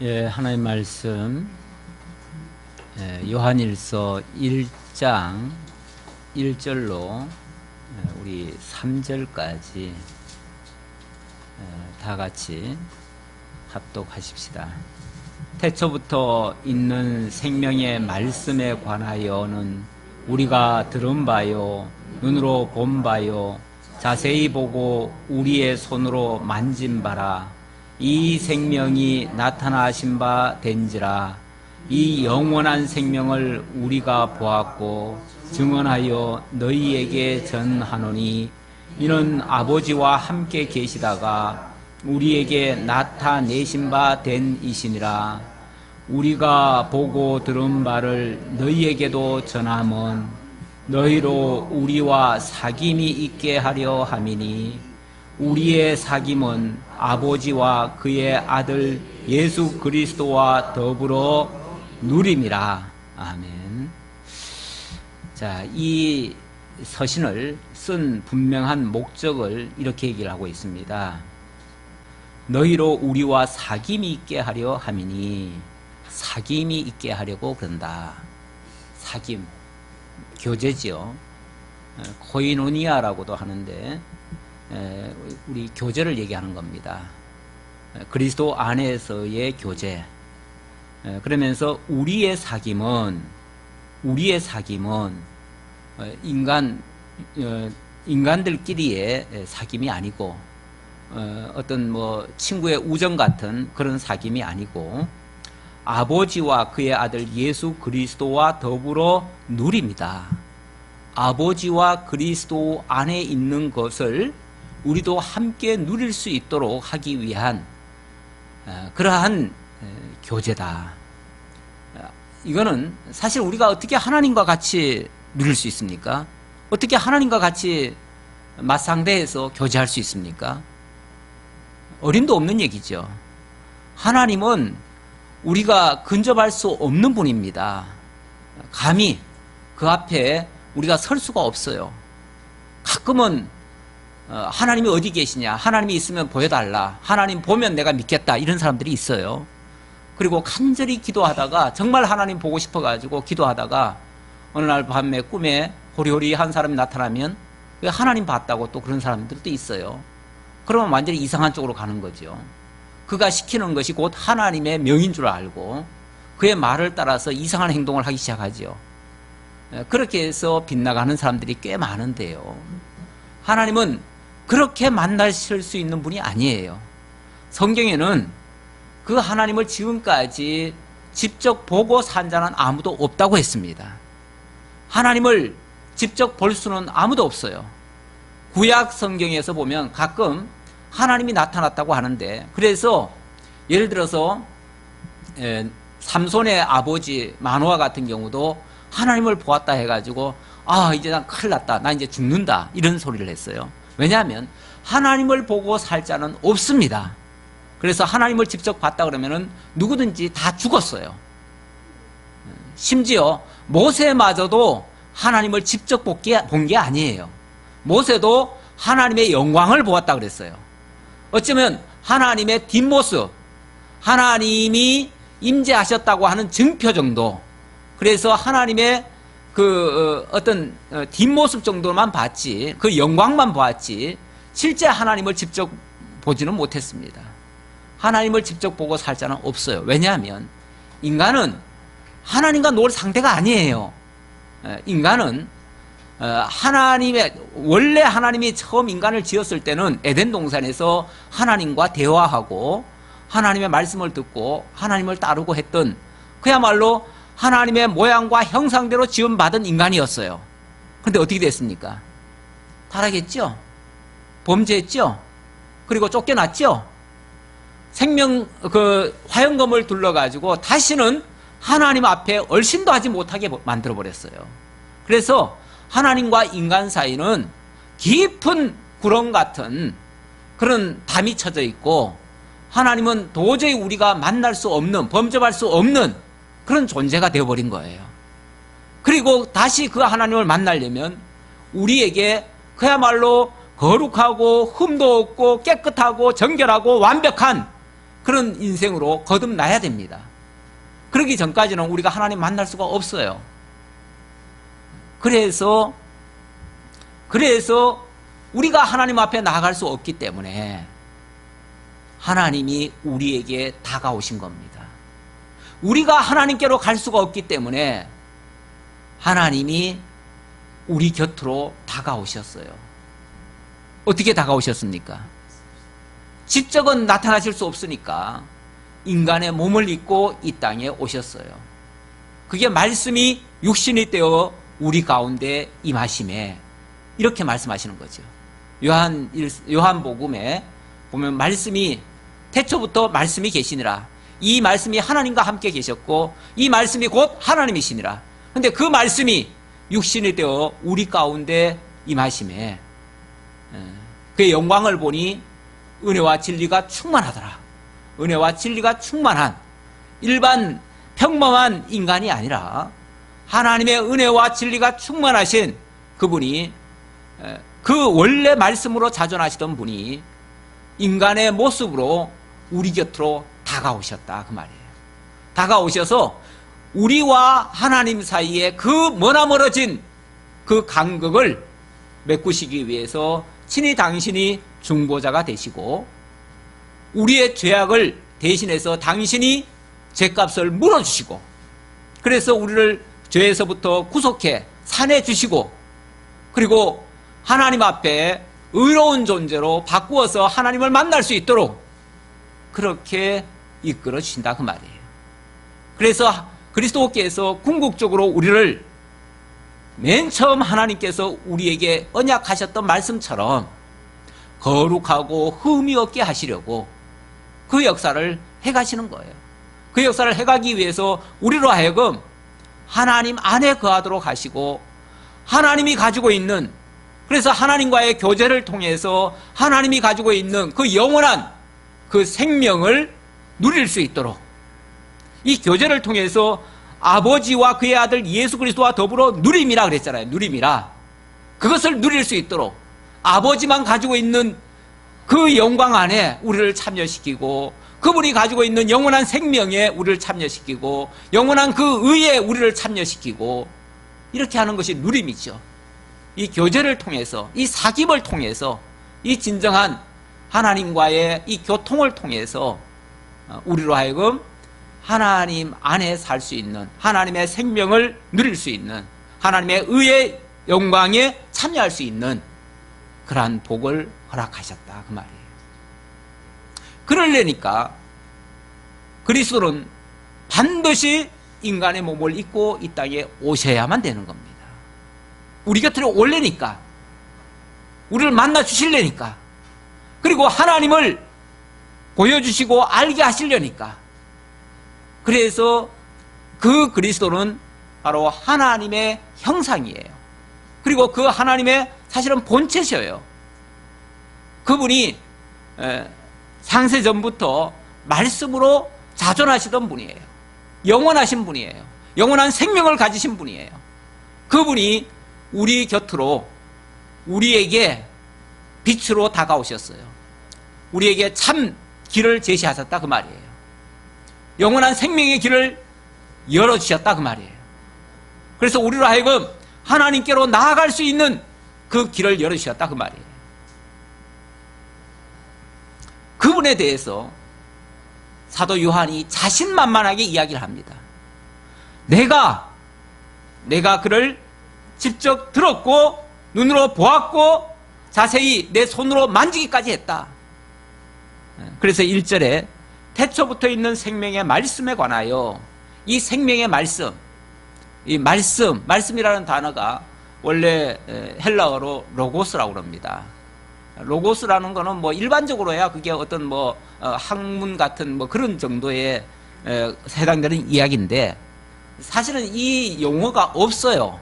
예, 하나님 말씀 요한일서 1장 1절로 우리 3절까지 다 같이 합독하십시다. 태초부터 있는 생명의 말씀에 관하여는 우리가 들은 바요, 눈으로 본 바요, 자세히 보고 우리의 손으로 만진 바라. 이 생명이 나타나신 바 된지라. 이 영원한 생명을 우리가 보았고 증언하여 너희에게 전하노니 이는 아버지와 함께 계시다가 우리에게 나타내신 바 된 이시니라. 우리가 보고 들은 바를 너희에게도 전함은 너희로 우리와 사귐이 있게 하려 함이니 우리의 사귐은 아버지와 그의 아들 예수 그리스도와 더불어 누림이라. 아멘. 자, 이 서신을 쓴 분명한 목적을 이렇게 얘기를 하고 있습니다. 너희로 우리와 사귐이 있게 하려 함이니, 사귐이 있게 하려고 그런다. 사귐, 교제지요. 코이노니아라고도 하는데 우리 교제를 얘기하는 겁니다. 그리스도 안에서의 교제. 그러면서 우리의 사귐은 인간들끼리의 사귐이 아니고 어떤 뭐 친구의 우정 같은 그런 사귐이 아니고 아버지와 그의 아들 예수 그리스도와 더불어 누립니다. 아버지와 그리스도 안에 있는 것을 우리도 함께 누릴 수 있도록 하기 위한 그러한 교제다. 이거는 사실 우리가 어떻게 하나님과 같이 누릴 수 있습니까? 어떻게 하나님과 같이 맞상대해서 교제할 수 있습니까? 어림도 없는 얘기죠. 하나님은 우리가 근접할 수 없는 분입니다. 감히 그 앞에 우리가 설 수가 없어요. 가끔은 하나님이 어디 계시냐, 하나님이 있으면 보여달라, 하나님 보면 내가 믿겠다, 이런 사람들이 있어요. 그리고 간절히 기도하다가 정말 하나님 보고 싶어가지고 기도하다가 어느 날 밤에 꿈에 호리호리한 사람이 나타나면 왜 하나님 봤다고 또 그런 사람들도 있어요. 그러면 완전히 이상한 쪽으로 가는 거죠. 그가 시키는 것이 곧 하나님의 명인 줄 알고 그의 말을 따라서 이상한 행동을 하기 시작하죠. 그렇게 해서 빗나가는 사람들이 꽤 많은데요, 하나님은 그렇게 만나실 수 있는 분이 아니에요. 성경에는 그 하나님을 지금까지 직접 보고 산 자는 아무도 없다고 했습니다. 하나님을 직접 볼 수는 아무도 없어요. 구약 성경에서 보면 가끔 하나님이 나타났다고 하는데, 그래서 예를 들어서 삼손의 아버지 마노아 같은 경우도 하나님을 보았다 해가지고 이제 난 큰일 났다, 나 이제 죽는다, 이런 소리를 했어요. 왜냐하면 하나님을 보고 살 자는 없습니다. 그래서 하나님을 직접 봤다 그러면은 누구든지 다 죽었어요. 심지어 모세마저도 하나님을 직접 본 게 아니에요. 모세도 하나님의 영광을 보았다 그랬어요. 어쩌면 하나님의 뒷모습, 하나님이 임재하셨다고 하는 증표 정도, 그래서 하나님의 그 어떤 뒷모습 정도만 봤지, 그 영광만 보았지 실제 하나님을 직접 보지는 못했습니다. 하나님을 직접 보고 살 자는 없어요. 왜냐하면 인간은 하나님과 놀 상대가 아니에요. 인간은 원래 하나님이 처음 인간을 지었을 때는 에덴 동산에서 하나님과 대화하고 하나님의 말씀을 듣고 하나님을 따르고 했던, 그야말로 하나님의 모양과 형상대로 지음받은 인간이었어요. 그런데 어떻게 됐습니까? 타락했죠? 범죄했죠? 그리고 쫓겨났죠? 화영검을 둘러가지고 다시는 하나님 앞에 얼씬도 하지 못하게 만들어버렸어요. 그래서 하나님과 인간 사이는 깊은 구렁 같은 그런 담이 쳐져 있고, 하나님은 도저히 우리가 만날 수 없는, 범접할 수 없는 그런 존재가 되어버린 거예요. 그리고 다시 그 하나님을 만나려면 우리에게 그야말로 거룩하고 흠도 없고 깨끗하고 정결하고 완벽한 그런 인생으로 거듭나야 됩니다. 그러기 전까지는 우리가 하나님 만날 수가 없어요. 그래서 우리가 하나님 앞에 나아갈 수 없기 때문에 하나님이 우리에게 다가오신 겁니다. 우리가 하나님께로 갈 수가 없기 때문에 하나님이 우리 곁으로 다가오셨어요. 어떻게 다가오셨습니까? 직접은 나타나실 수 없으니까 인간의 몸을 입고 이 땅에 오셨어요. 그게 말씀이 육신이 되어 우리 가운데 임하심에 이렇게 말씀하시는 거죠. 요한복음에 보면 말씀이 태초부터 말씀이 계시니라. 이 말씀이 하나님과 함께 계셨고 이 말씀이 곧 하나님이시니라. 근데 그 말씀이 육신이 되어 우리 가운데 임하심에 그의 영광을 보니 은혜와 진리가 충만하더라. 은혜와 진리가 충만한 일반 평범한 인간이 아니라 하나님의 은혜와 진리가 충만하신 그분이, 그 원래 말씀으로 자존하시던 분이 인간의 모습으로 우리 곁으로 다가오셨다, 그 말이에요. 다가오셔서 우리와 하나님 사이에 그 머나 멀어진 그 간극을 메꾸시기 위해서 친히 당신이 중보자가 되시고 우리의 죄악을 대신해서 당신이 죄값을 물어주시고 그래서 우리를 죄에서부터 구속해 산해 주시고 그리고 하나님 앞에 의로운 존재로 바꾸어서 하나님을 만날 수 있도록 그렇게 이끌어 주신다, 그 말이에요. 그래서 그리스도께서 궁극적으로 우리를 맨 처음 하나님께서 우리에게 언약하셨던 말씀처럼 거룩하고 흠이 없게 하시려고 그 역사를 해가시는 거예요. 그 역사를 해가기 위해서 우리로 하여금 하나님 안에 거하도록 하시고 하나님이 가지고 있는, 그래서 하나님과의 교제를 통해서 하나님이 가지고 있는 그 영원한 그 생명을 누릴 수 있도록 이 교제를 통해서 아버지와 그의 아들 예수 그리스도와 더불어 누림이라 그랬잖아요. 누림이라. 그것을 누릴 수 있도록 아버지만 가지고 있는 그 영광 안에 우리를 참여시키고 그분이 가지고 있는 영원한 생명에 우리를 참여시키고 영원한 그 의에 우리를 참여시키고 이렇게 하는 것이 누림이죠. 이 교제를 통해서, 이 사귐을 통해서, 이 진정한 하나님과의 이 교통을 통해서 우리로 하여금 하나님 안에 살 수 있는, 하나님의 생명을 누릴 수 있는, 하나님의 의의 영광에 참여할 수 있는 그러한 복을 허락하셨다, 그 말이에요. 그러려니까 그리스도는 반드시 인간의 몸을 입고 이 땅에 오셔야만 되는 겁니다. 우리 곁으로 오려니까, 우리를 만나 주시려니까, 그리고 하나님을 보여주시고 알게 하시려니까. 그래서 그 그리스도는 바로 하나님의 형상이에요. 그리고 그 하나님의 사실은 본체셔요. 그분이 창세전부터 말씀으로 자존하시던 분이에요. 영원하신 분이에요. 영원한 생명을 가지신 분이에요. 그분이 우리 곁으로, 우리에게 빛으로 다가오셨어요. 우리에게 참 길을 제시하셨다, 그 말이에요. 영원한 생명의 길을 열어주셨다, 그 말이에요. 그래서 우리로 하여금 하나님께로 나아갈 수 있는 그 길을 열어주셨다, 그 말이에요. 그분에 대해서 사도 요한이 자신만만하게 이야기를 합니다. 내가 그를 직접 들었고 눈으로 보았고 자세히 내 손으로 만지기까지 했다. 그래서 1절에 태초부터 있는 생명의 말씀에 관하여 이 생명의 말씀, 이 말씀이라는 단어가 원래 헬라어로 로고스라고 합니다. 로고스라는 거는 뭐 일반적으로야 그게 어떤 뭐 학문 같은 뭐 그런 정도에 해당되는 이야기인데 사실은 이 용어가 없어요.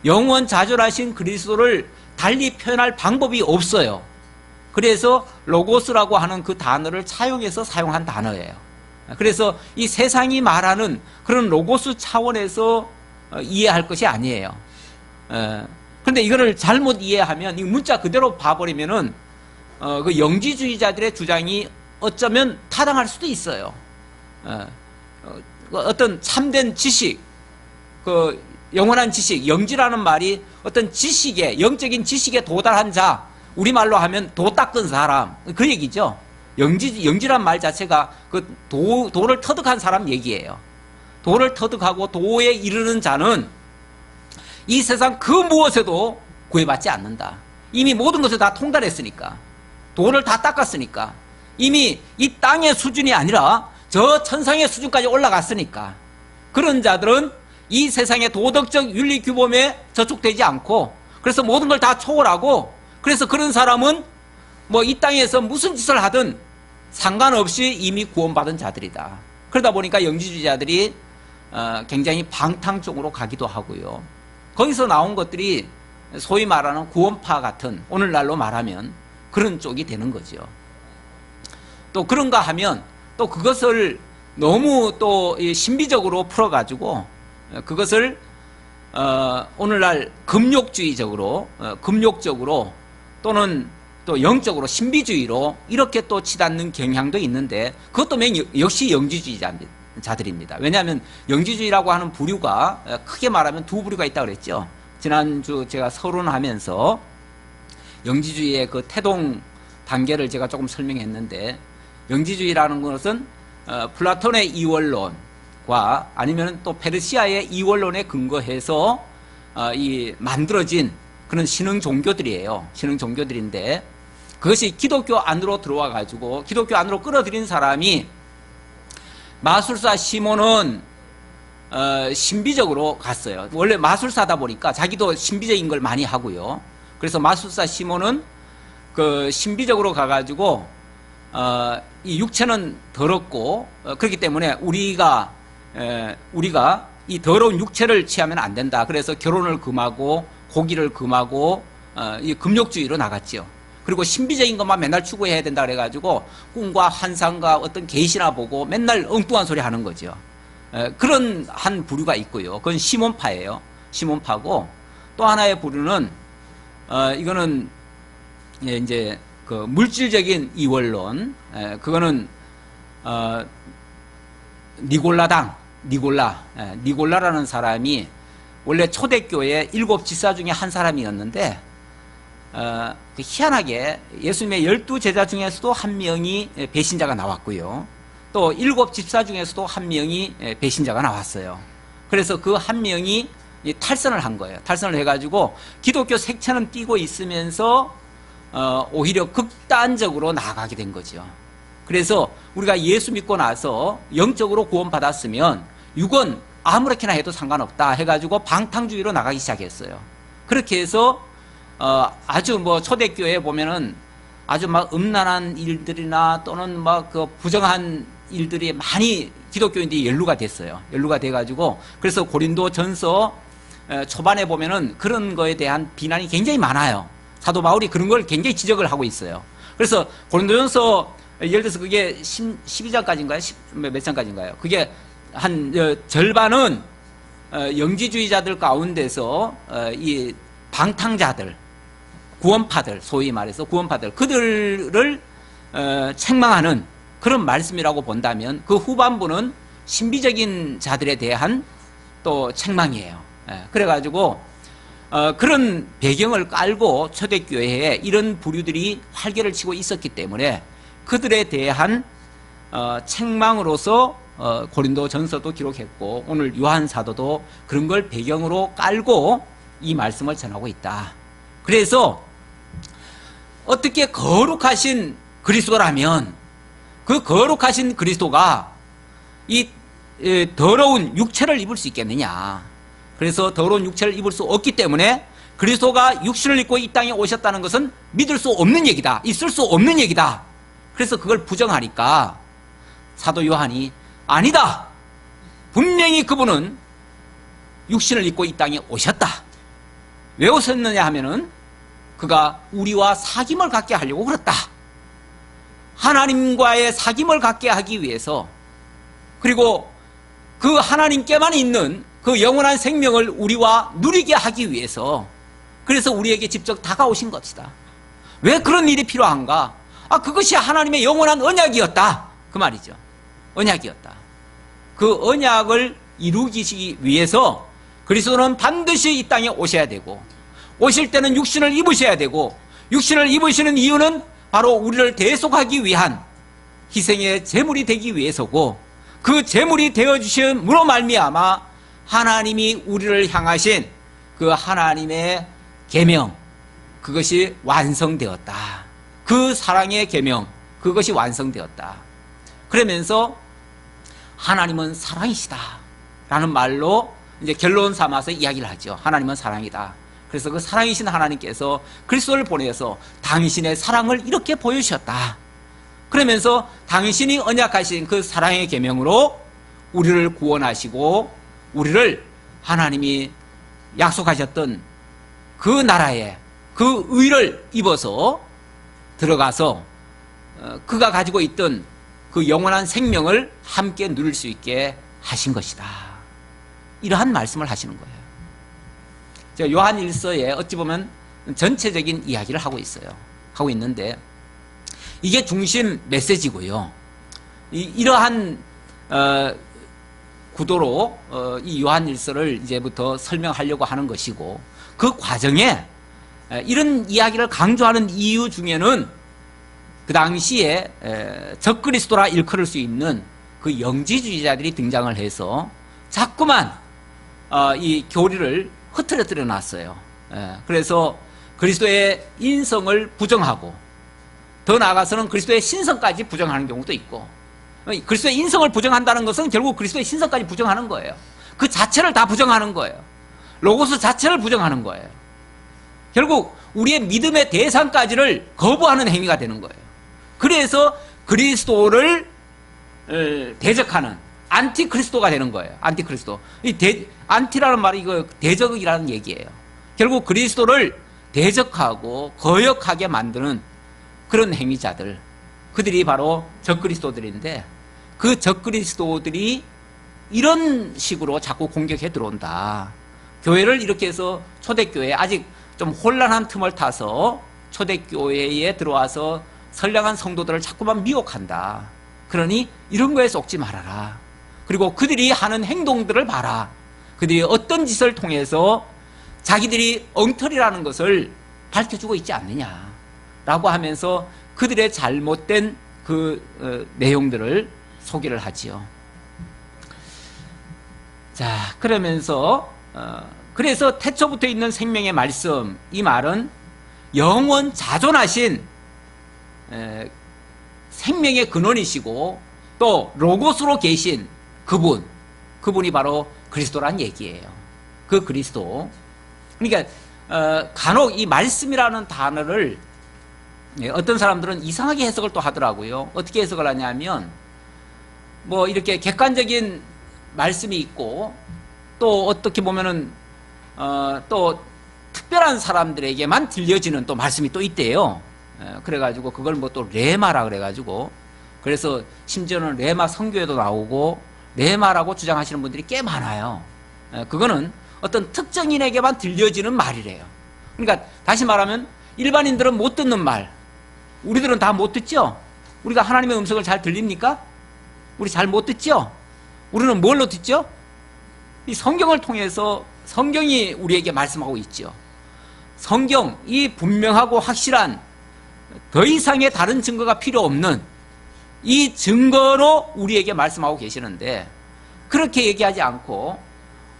영원 자존하신 그리스도를 달리 표현할 방법이 없어요. 그래서 로고스라고 하는 그 단어를 차용해서 사용한 단어예요. 그래서 이 세상이 말하는 그런 로고스 차원에서 이해할 것이 아니에요. 그런데 이거를 잘못 이해하면 이 문자 그대로 봐버리면은 그 영지주의자들의 주장이 어쩌면 타당할 수도 있어요. 어떤 참된 지식, 그 영원한 지식, 영지라는 말이 어떤 지식에, 영적인 지식에 도달한 자, 우리말로 하면 도 닦은 사람, 그 얘기죠. 영지란 말 자체가 그 도를 터득한 사람 얘기예요. 도를 터득하고 도에 이르는 자는 이 세상 그 무엇에도 구애받지 않는다. 이미 모든 것을 다 통달했으니까, 도를 다 닦았으니까, 이미 이 땅의 수준이 아니라 저 천상의 수준까지 올라갔으니까, 그런 자들은 이 세상의 도덕적 윤리 규범에 저촉되지 않고, 그래서 모든 걸 다 초월하고, 그래서 그런 사람은 뭐 이 땅에서 무슨 짓을 하든 상관없이 이미 구원받은 자들이다. 그러다 보니까 영지주의자들이 굉장히 방탕 쪽으로 가기도 하고요. 거기서 나온 것들이 소위 말하는 구원파 같은, 오늘날로 말하면 그런 쪽이 되는 거죠. 또 그런가 하면 또 그것을 너무 또 신비적으로 풀어가지고 그것을 오늘날 금욕주의적으로, 금욕적으로 또는 또 영적으로 신비주의로 이렇게 또 치닫는 경향도 있는데, 그것도 역시 영지주의자들입니다. 왜냐하면 영지주의라고 하는 부류가 크게 말하면 두 부류가 있다고 그랬죠. 지난주 제가 서론하면서 영지주의의 그 태동 단계를 제가 조금 설명했는데, 영지주의라는 것은 플라톤의 이원론과 아니면 또 페르시아의 이원론에 근거해서 이 만들어진 그런 신흥 종교들이에요. 신흥 종교들인데, 그것이 기독교 안으로 들어와 가지고 기독교 안으로 끌어들인 사람이, 마술사 시몬은 신비적으로 갔어요. 원래 마술사다 보니까 자기도 신비적인 걸 많이 하고요. 그래서 마술사 시몬은 그 신비적으로 가가지고 이 육체는 더럽고, 그렇기 때문에 우리가 이 더러운 육체를 취하면 안 된다. 그래서 결혼을 금하고 고기를 금하고 이 금욕주의로 나갔죠. 그리고 신비적인 것만 맨날 추구해야 된다 그래가지고 꿈과 환상과 어떤 계시나 보고 맨날 엉뚱한 소리 하는 거죠. 그런 한 부류가 있고요. 그건 시몬파예요. 시몬파고, 또 하나의 부류는 이거는 이제 그 물질적인 이원론, 그거는 니골라라는 사람이 원래 초대교회 7 지사 중에 한 사람이었는데, 희한하게 예수님의 12제자 중에서도 한 명이 배신자가 나왔고요. 또 7 집사 중에서도 한 명이 배신자가 나왔어요. 그래서 그 한 명이 탈선을 한 거예요. 탈선을 해가지고 기독교 색채는 띄고 있으면서 오히려 극단적으로 나아가게 된 거죠. 그래서 우리가 예수 믿고 나서 영적으로 구원받았으면 육은 아무렇게나 해도 상관없다 해가지고 방탕주의로 나가기 시작했어요. 그렇게 해서 아주 뭐 초대교회에 보면은 아주 막 음란한 일들이나 또는 막 그 부정한 일들이 많이 기독교인들이 연루가 됐어요. 연루가 돼가지고, 그래서 고린도 전서 초반에 보면은 그런 거에 대한 비난이 굉장히 많아요. 사도 바울이 그런 걸 굉장히 지적을 하고 있어요. 그래서 고린도전서 예를 들어서 그게 12장까지인가요? 몇 장까지인가요? 그게 한 절반은 영지주의자들 가운데서 이 방탕자들, 구원파들, 소위 말해서 구원파들, 그들을 책망하는 그런 말씀이라고 본다면, 그 후반부는 신비적인 자들에 대한 또 책망이에요. 그래가지고 그런 배경을 깔고 초대교회에 이런 부류들이 활개를 치고 있었기 때문에 그들에 대한 책망으로서 고린도 전서도 기록했고, 오늘 요한 사도도 그런 걸 배경으로 깔고 이 말씀을 전하고 있다. 그래서 어떻게 거룩하신 그리스도라면 그 거룩하신 그리스도가 이 더러운 육체를 입을 수 있겠느냐. 그래서 더러운 육체를 입을 수 없기 때문에 그리스도가 육신을 입고 이 땅에 오셨다는 것은 믿을 수 없는 얘기다, 있을 수 없는 얘기다. 그래서 그걸 부정하니까 사도 요한이 아니다, 분명히 그분은 육신을 입고 이 땅에 오셨다. 왜 오셨느냐 하면은 그가 우리와 사귐을 갖게 하려고 그랬다. 하나님과의 사귐을 갖게 하기 위해서, 그리고 그 하나님께만 있는 그 영원한 생명을 우리와 누리게 하기 위해서, 그래서 우리에게 직접 다가오신 것이다. 왜 그런 일이 필요한가? 그것이 하나님의 영원한 언약이었다 그 말이죠. 언약이었다. 그 언약을 이루기 위해서 그리스도는 반드시 이 땅에 오셔야 되고, 오실 때는 육신을 입으셔야 되고, 육신을 입으시는 이유는 바로 우리를 대속하기 위한 희생의 제물이 되기 위해서고, 그 제물이 되어주심으로 말미암아 하나님이 우리를 향하신 그 하나님의 계명, 그것이 완성되었다. 그 사랑의 계명, 그것이 완성되었다. 그러면서 하나님은 사랑이시다 라는 말로 이제 결론 삼아서 이야기를 하죠. 하나님은 사랑이다. 그래서 그 사랑이신 하나님께서 그리스도를 보내서 당신의 사랑을 이렇게 보여주셨다. 그러면서 당신이 언약하신 그 사랑의 계명으로 우리를 구원하시고 우리를 하나님이 약속하셨던 그 나라에 그 의를 입어서 들어가서 그가 가지고 있던 그 영원한 생명을 함께 누릴 수 있게 하신 것이다. 이러한 말씀을 하시는 거예요. 요한 1서에 어찌 보면 전체적인 이야기를 하고 있어요. 하고 있는데 이게 중심 메시지고요. 이러한 구도로 이 요한 1서를 이제부터 설명하려고 하는 것이고, 그 과정에 이런 이야기를 강조하는 이유 중에는 그 당시에 적그리스도라 일컬을 수 있는 그 영지주의자들이 등장을 해서 자꾸만 이 교리를 흐트러뜨려 놨어요. 그래서 그리스도의 인성을 부정하고, 더 나아가서는 그리스도의 신성까지 부정하는 경우도 있고, 그리스도의 인성을 부정한다는 것은 결국 그리스도의 신성까지 부정하는 거예요. 그 자체를 다 부정하는 거예요. 로고스 자체를 부정하는 거예요. 결국 우리의 믿음의 대상까지를 거부하는 행위가 되는 거예요. 그래서 그리스도를 대적하는 안티크리스도가 되는 거예요. 안티크리스도. 안티라는 말이 이거 대적이라는 얘기예요. 결국 그리스도를 대적하고 거역하게 만드는 그런 행위자들, 그들이 바로 적그리스도들인데, 그 적그리스도들이 이런 식으로 자꾸 공격해 들어온다. 교회를 이렇게 해서 초대교회, 아직 좀 혼란한 틈을 타서 초대교회에 들어와서 선량한 성도들을 자꾸만 미혹한다. 그러니 이런 거에 속지 말아라. 그리고 그들이 하는 행동들을 봐라. 그들이 어떤 짓을 통해서 자기들이 엉터리라는 것을 밝혀주고 있지 않느냐라고 하면서 그들의 잘못된 그 내용들을 소개를 하지요. 자, 그러면서 그래서 태초부터 있는 생명의 말씀, 이 말은 영원 자존하신 생명의 근원이시고 또 로고스로 계신 그분이 바로 그리스도란 얘기예요. 그 그리스도. 그러니까 간혹 이 말씀이라는 단어를 어떤 사람들은 이상하게 해석을 또 하더라고요. 어떻게 해석을 하냐면, 뭐 이렇게 객관적인 말씀이 있고, 또 어떻게 보면은 또 특별한 사람들에게만 들려지는 또 말씀이 또 있대요. 그래가지고 그걸 뭐 또 레마라 그래가지고, 그래서 심지어는 레마 성교에도 나오고 레마라고 주장하시는 분들이 꽤 많아요. 그거는 어떤 특정인에게만 들려지는 말이래요. 그러니까 다시 말하면 일반인들은 못 듣는 말, 우리들은 다 못 듣죠? 우리가 하나님의 음성을 잘 들립니까? 우리 잘 못 듣죠? 우리는 뭘로 듣죠? 이 성경을 통해서 성경이 우리에게 말씀하고 있죠. 성경, 이 분명하고 확실한 더 이상의 다른 증거가 필요 없는 이 증거로 우리에게 말씀하고 계시는데, 그렇게 얘기하지 않고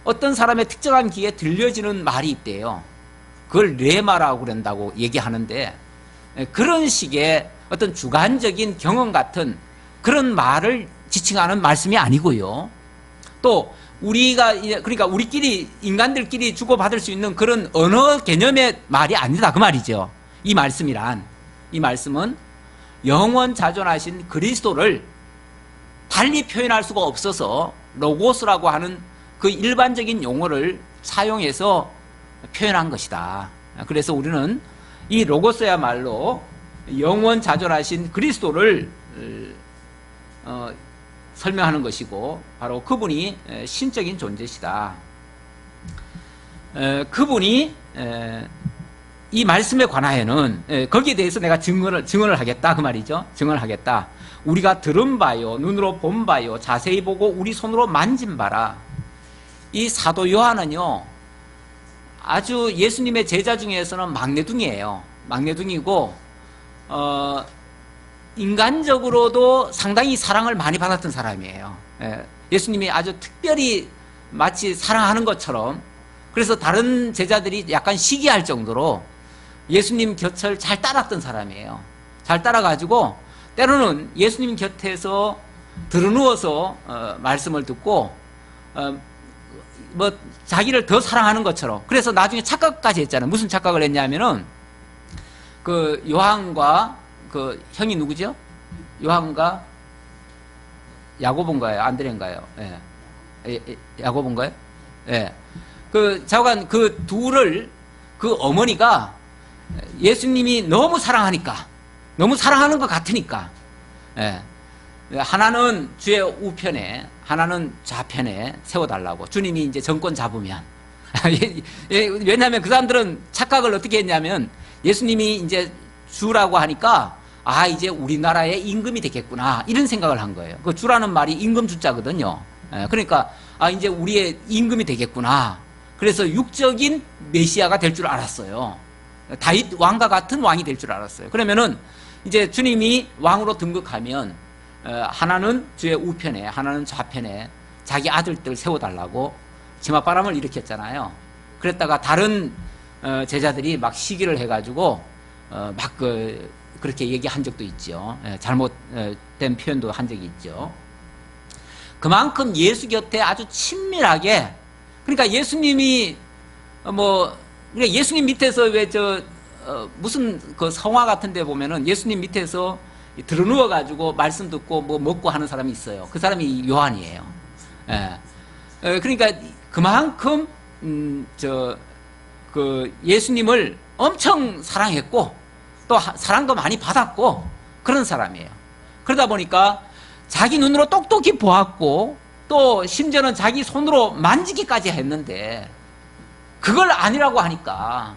어떤 사람의 특정한 귀에 들려지는 말이 있대요. 그걸 레마라고 그런다고 얘기하는데, 그런 식의 어떤 주관적인 경험 같은 그런 말을 지칭하는 말씀이 아니고요. 또 우리가, 그러니까 우리끼리 인간들끼리 주고받을 수 있는 그런 언어 개념의 말이 아니다 그 말이죠. 이 말씀이란, 이 말씀은 영원 자존하신 그리스도를 달리 표현할 수가 없어서 로고스라고 하는 그 일반적인 용어를 사용해서 표현한 것이다. 그래서 우리는 이 로고스야말로 영원 자존하신 그리스도를 설명하는 것이고, 바로 그분이 신적인 존재시다. 그분이 이 말씀에 관하여는 거기에 대해서 내가 증언을 하겠다 그 말이죠. 증언을 하겠다. 우리가 들은 바요, 눈으로 본 바요, 자세히 보고 우리 손으로 만진 바라. 이 사도 요한은요, 아주 예수님의 제자 중에서는 막내둥이에요. 막내둥이고 인간적으로도 상당히 사랑을 많이 받았던 사람이에요. 예수님이 아주 특별히 마치 사랑하는 것처럼, 그래서 다른 제자들이 약간 시기할 정도로 예수님 곁을 잘 따랐던 사람이에요. 잘 따라가지고 때로는 예수님 곁에서 드러누워서 말씀을 듣고 뭐 자기를 더 사랑하는 것처럼. 그래서 나중에 착각까지 했잖아요. 무슨 착각을 했냐면은 그 요한과 그 형이 누구죠? 요한과 야고보인가요? 안드레인가요? 예. 야고보인가요? 예. 그 좌우간 그 둘을 그 어머니가 예수님이 너무 사랑하니까, 너무 사랑하는 것 같으니까, 예. 하나는 주의 우편에, 하나는 좌편에 세워달라고. 주님이 이제 정권 잡으면. 왜냐하면 그 사람들은 착각을 어떻게 했냐면, 예수님이 이제 주라고 하니까, 아, 이제 우리나라의 임금이 되겠구나, 이런 생각을 한 거예요. 그 주라는 말이 임금 주자거든요. 그러니까, 아, 이제 우리의 임금이 되겠구나. 그래서 육적인 메시아가 될 줄 알았어요. 다윗 왕과 같은 왕이 될 줄 알았어요. 그러면은 이제 주님이 왕으로 등극하면 하나는 주의 우편에, 하나는 좌편에 자기 아들들 세워달라고 치맛바람을 일으켰잖아요. 그랬다가 다른 제자들이 막 시기를 해가지고 막 그렇게 얘기한 적도 있죠. 잘못된 표현도 한 적이 있죠. 그만큼 예수 곁에 아주 친밀하게, 그러니까 예수님이 그러니까 예수님 밑에서 왜 무슨 그 성화 같은 데 보면은 예수님 밑에서 들어누워 가지고 말씀 듣고 뭐 먹고 하는 사람이 있어요. 그 사람이 요한이에요. 예. 그러니까 그만큼 그 예수님을 엄청 사랑했고 또 사랑도 많이 받았고 그런 사람이에요. 그러다 보니까 자기 눈으로 똑똑히 보았고 또 심지어는 자기 손으로 만지기까지 했는데 그걸 아니라고 하니까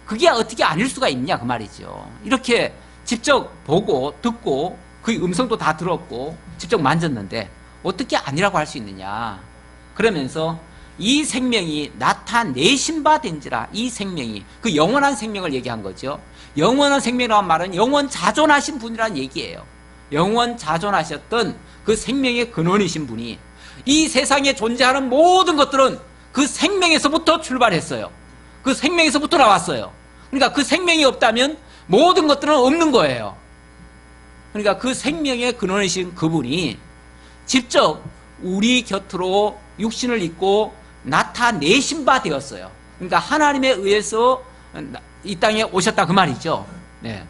그게 어떻게 아닐 수가 있냐 그 말이죠. 이렇게 직접 보고 듣고 그 음성도 다 들었고 직접 만졌는데 어떻게 아니라고 할 수 있느냐. 그러면서 이 생명이 나타내신 바 된지라. 이 생명이 그 영원한 생명을 얘기한 거죠. 영원한 생명이라는 말은 영원 자존하신 분이라는 얘기예요. 영원 자존하셨던 그 생명의 근원이신 분이 이 세상에 존재하는 모든 것들은 그 생명에서부터 출발했어요. 그 생명에서부터 나왔어요. 그러니까 그 생명이 없다면 모든 것들은 없는 거예요. 그러니까 그 생명의 근원이신 그분이 직접 우리 곁으로 육신을 입고 나타내신 바 되었어요. 그러니까 하나님에 의해서 이 땅에 오셨다 그 말이죠. 네.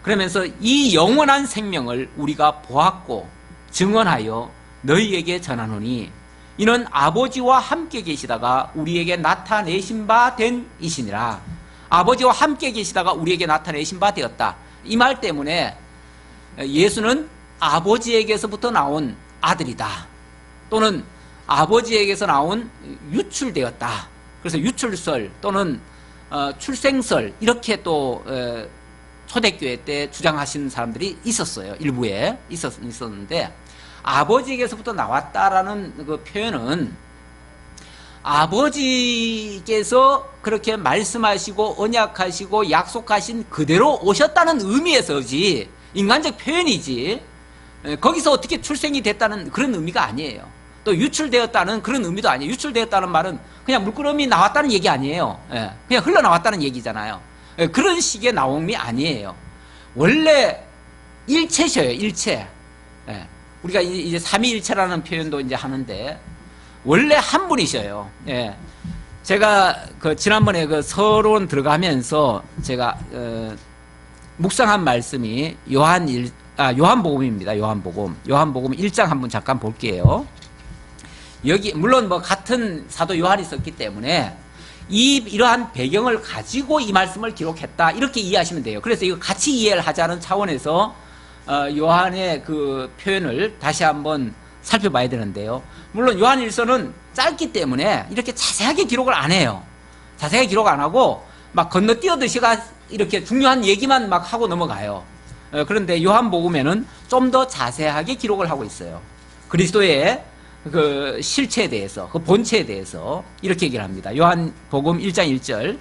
그러면서 이 영원한 생명을 우리가 보았고 증언하여 너희에게 전하노니 이는 아버지와 함께 계시다가 우리에게 나타내신 바 된 이시니라. 아버지와 함께 계시다가 우리에게 나타내신 바 되었다. 이 말 때문에 예수는 아버지에게서부터 나온 아들이다. 또는 아버지에게서 나온 유출되었다. 그래서 유출설 또는 출생설 이렇게 또 초대교회 때 주장하시는 사람들이 있었어요. 일부에 있었는데 아버지에게서부터 나왔다라는 그 표현은 아버지께서 그렇게 말씀하시고 언약하시고 약속하신 그대로 오셨다는 의미에서지 인간적 표현이지 거기서 어떻게 출생이 됐다는 그런 의미가 아니에요. 또 유출되었다는 그런 의미도 아니에요. 유출되었다는 말은 그냥 물끄러미 나왔다는 얘기 아니에요. 그냥 흘러나왔다는 얘기잖아요. 그런 식의 나옴이 아니에요. 원래 일체셔요. 일체. 우리가 이제 삼위일체라는 표현도 이제 하는데 원래 한 분이셔요. 제가 그 지난번에 그 서론 들어가면서 제가 묵상한 말씀이 요한복음입니다. 요한복음 1장 한번 잠깐 볼게요. 여기 물론 뭐 같은 사도 요한이 있었기 때문에 이러한 배경을 가지고 이 말씀을 기록했다 이렇게 이해하시면 돼요. 그래서 이거 같이 이해를 하자는 차원에서 요한의 그 표현을 다시 한번 살펴봐야 되는데요. 물론 요한 1서는 짧기 때문에 이렇게 자세하게 기록을 안 해요. 자세하게 기록 안 하고 막 건너뛰어듯이가 이렇게 중요한 얘기만 막 하고 넘어가요. 그런데 요한복음에는 좀 더 자세하게 기록을 하고 있어요. 그리스도의 그 실체에 대해서, 그 본체에 대해서 이렇게 얘기를 합니다. 요한복음 1장 1절,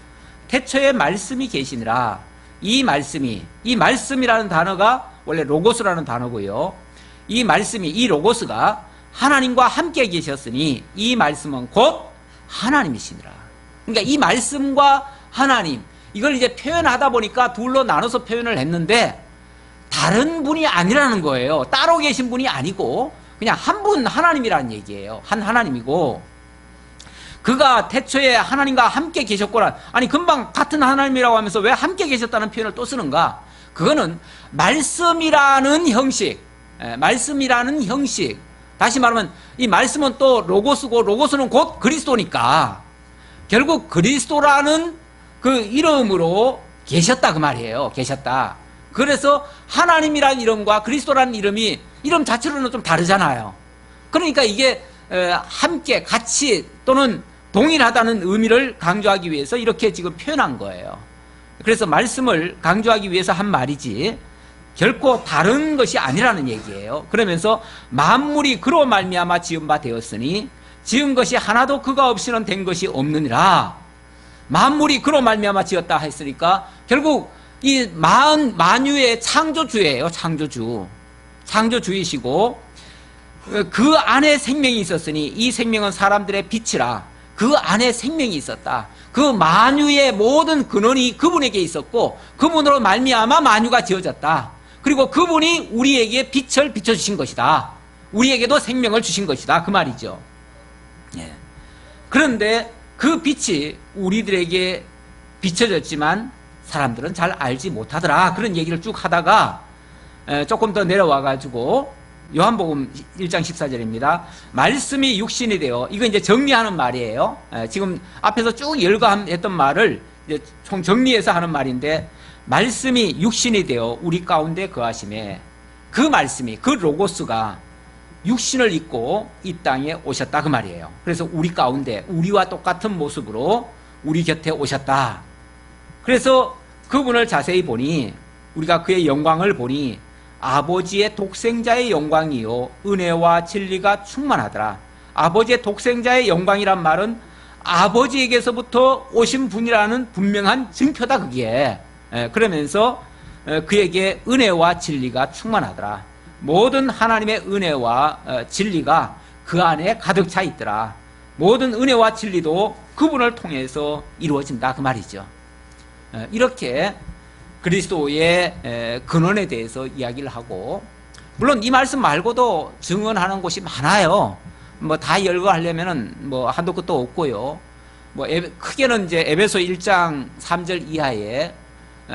태초에 말씀이 계시니라. 이 말씀이라는 단어가 원래 로고스라는 단어고요. 이 말씀이, 이 로고스가 하나님과 함께 계셨으니 이 말씀은 곧 하나님이시니라. 그러니까 이 말씀과 하나님, 이걸 이제 표현하다 보니까 둘로 나눠서 표현을 했는데 다른 분이 아니라는 거예요. 따로 계신 분이 아니고 그냥 한 분 하나님이라는 얘기예요. 한 하나님이고, 그가 태초에 하나님과 함께 계셨거나, 아니 금방 같은 하나님이라고 하면서 왜 함께 계셨다는 표현을 또 쓰는가? 그거는 말씀이라는 형식, 다시 말하면 이 말씀은 또 로고스고, 로고스는 곧 그리스도니까 결국 그리스도라는 그 이름으로 계셨다 그 말이에요. 계셨다. 그래서 하나님이라는 이름과 그리스도라는 이름이 이름 자체로는 좀 다르잖아요. 그러니까 이게 함께, 같이 또는 동일하다는 의미를 강조하기 위해서 이렇게 지금 표현한 거예요. 그래서 말씀을 강조하기 위해서 한 말이지 결코 다른 것이 아니라는 얘기예요. 그러면서 만물이 그로 말미암아 지은 바 되었으니 지은 것이 하나도 그가 없이는 된 것이 없느니라. 만물이 그로 말미암아 지었다 했으니까 결국 이 만유의 창조주예요. 창조주이시고 그 안에 생명이 있었으니 이 생명은 사람들의 빛이라. 그 안에 생명이 있었다. 그 만유의 모든 근원이 그분에게 있었고 그분으로 말미암아 만유가 지어졌다. 그리고 그분이 우리에게 빛을 비춰주신 것이다. 우리에게도 생명을 주신 것이다. 그 말이죠. 예. 그런데 그 빛이 우리들에게 비춰졌지만 사람들은 잘 알지 못하더라. 그런 얘기를 쭉 하다가 조금 더 내려와가지고 요한복음 1장 14절입니다. 말씀이 육신이 되어, 이거 이제 정리하는 말이에요. 지금 앞에서 쭉 열거했던 말을 이제 총 정리해서 하는 말인데, 말씀이 육신이 되어 우리 가운데 거하심에 그 말씀이, 그 로고스가 육신을 입고 이 땅에 오셨다 그 말이에요. 그래서 우리 가운데 우리와 똑같은 모습으로 우리 곁에 오셨다. 그래서 그분을 자세히 보니, 우리가 그의 영광을 보니 아버지의 독생자의 영광이요 은혜와 진리가 충만하더라. 아버지의 독생자의 영광이란 말은 아버지에게서부터 오신 분이라는 분명한 증표다 그게. 그러면서 그에게 은혜와 진리가 충만하더라. 모든 하나님의 은혜와 진리가 그 안에 가득 차 있더라. 모든 은혜와 진리도 그분을 통해서 이루어진다 그 말이죠. 이렇게 그리스도의 근원에 대해서 이야기를 하고, 물론 이 말씀 말고도 증언하는 곳이 많아요. 뭐 다 열거하려면은 뭐 한도 끝도 없고요. 뭐 크게는 이제 에베소 1장 3절 이하에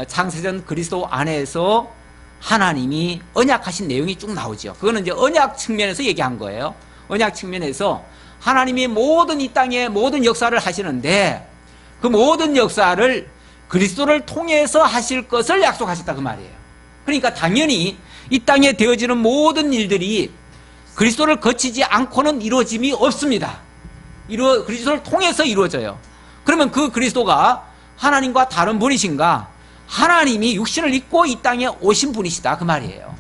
창세전 그리스도 안에서 하나님이 언약하신 내용이 쭉 나오죠. 그거는 이제 언약 측면에서 얘기한 거예요. 언약 측면에서 하나님이 모든 이 땅에 모든 역사를 하시는데 그 모든 역사를 그리스도를 통해서 하실 것을 약속하셨다 그 말이에요. 그러니까 당연히 이 땅에 되어지는 모든 일들이 그리스도를 거치지 않고는 이루어짐이 없습니다. 그리스도를 통해서 이루어져요. 그러면 그 그리스도가 하나님과 다른 분이신가? 하나님이 육신을 입고 이 땅에 오신 분이시다 그 말이에요.